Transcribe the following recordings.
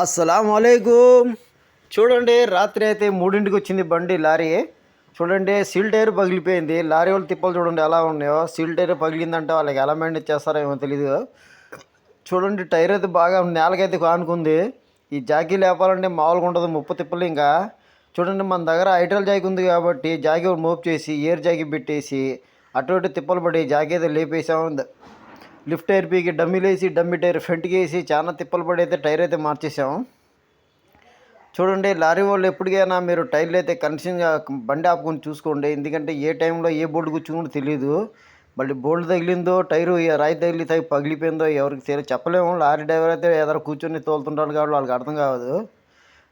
అస్సలాముఅలైకుం. చూడండి, రాత్రి అయితే 3ంటికి వచ్చింది బండి లారీ. చూడండి, సీల్ టైర్ పగిలిపోయింది. లారీ వాళ్ళు తిప్పలు చూడండి ఎలా ఉన్నాయో. సీల్ టైర్ పగిలిందంటే వాళ్ళకి ఎలా మేనేజ్ చేస్తారో ఏమో తెలీదు. చూడండి, టైర్ అయితే బాగా నేలకైతే కానుకుంది. ఈ జాకీ లేపాలంటే మామూలుగా ఉండదు, ముప్పు తిప్పలు. ఇంకా చూడండి, మన దగ్గర హైడ్రల్ జాకీ ఉంది కాబట్టి జాకీ మోప్ చేసి ఎయిర్ జాకీ పెట్టేసి అటు ఇటు తిప్పలు పడి జాకీ అయితే లేపేసాం. లిఫ్ట్ టైర్ పీకి డమ్మీలు వేసి డమ్మీ టైర్ ఫ్రంట్కి వేసి చాలా తిప్పలు పడి అయితే టైర్ అయితే మార్చేసాం. చూడండి, లారీ వాళ్ళు ఎప్పటికైనా మీరు టైర్లు అయితే కన్సిన్గా బండి ఆపుకొని చూసుకోండి. ఎందుకంటే ఏ టైంలో ఏ బోల్డ్ కూర్చుని తెలియదు. మళ్ళీ బోల్డ్ తగిలిందో టైరు రాయి తగిలి పగిలిపోయిందో ఎవరికి తెలియదు, చెప్పలేము. లారీ డ్రైవర్ అయితే ఎదురు కూర్చొని తోలుతుంటాడు కాబట్టి వాళ్ళకి అర్థం కాదు.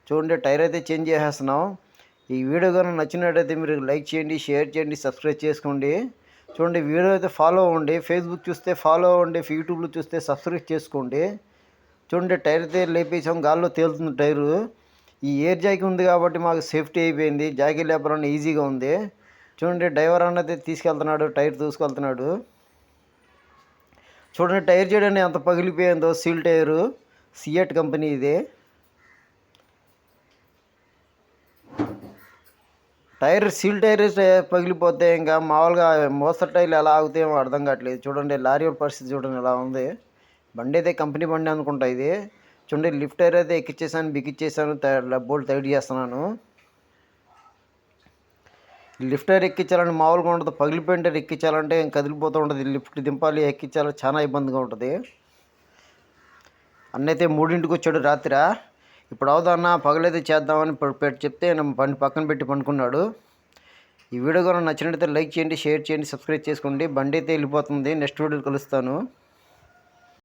చూడండి, టైర్ అయితే చేంజ్ చేసేస్తున్నాం. ఈ వీడియో కానీ నచ్చినట్టయితే మీరు లైక్ చేయండి, షేర్ చేయండి, సబ్స్క్రైబ్ చేసుకోండి. చూడండి, వీడియో అయితే ఫాలో అవ్వండి. ఫేస్బుక్ చూస్తే ఫాలో అవ్వండి, యూట్యూబ్లో చూస్తే సబ్స్క్రైబ్ చేసుకోండి. చూడండి, టైర్ అయితే లేపేసాం, గాల్లో తేలుతుంది టైరు. ఈ ఎయిర్ జాకీ ఉంది కాబట్టి మాకు సేఫ్టీ అయిపోయింది. జాకీ లేపాలన్నా ఈజీగా ఉంది. చూడండి, డ్రైవర్ అన్నది తీసుకెళ్తున్నాడు, టైర్ తీసుకెళ్తున్నాడు. చూడండి, టైర్ చేయడానికి ఎంత పగిలిపోయిందో. సీల్ టైరు, సియట్ కంపెనీ ఇది. టైర్ సీల్ టైర్ పగిలిపోతే ఇంకా మామూలుగా మోస్తరు టైర్లు ఎలా ఆగుతాయేమో అర్థం కావట్లేదు. చూడండి, లారీ పరిస్థితి చూడండి ఎలా ఉంది. బండి అయితే కంపెనీ బండి అనుకుంటా ఇది. చూడండి, లిఫ్ట్ టైర్ అయితే ఎక్కిచ్చేసాను, బిగిచ్చేసాను, బోల్ట్ టైట్ చేస్తున్నాను. లిఫ్ట్ టైర్ ఎక్కించాలని మామూలుగా ఉంటుంది, పగిలిపోయిన టైర్ ఎక్కించాలంటే కదిలిపోతూ ఉంటుంది. లిఫ్ట్ దింపాలి, ఎక్కించాలి, చాలా ఇబ్బందిగా ఉంటుంది. అన్నైతే 3ంటికి వచ్చాడు రాత్రి. ఇప్పుడు అవుదన్న పగలైతే చేద్దామని చెప్తే బండి పక్కన పెట్టి పండుకున్నాడు. ఈ వీడియో కూడా నచ్చినట్టయితే లైక్ చేయండి, షేర్ చేయండి, సబ్స్క్రైబ్ చేసుకోండి. బండి అయితే వెళ్ళిపోతుంది. నెక్స్ట్ వీడియో కలుస్తాను.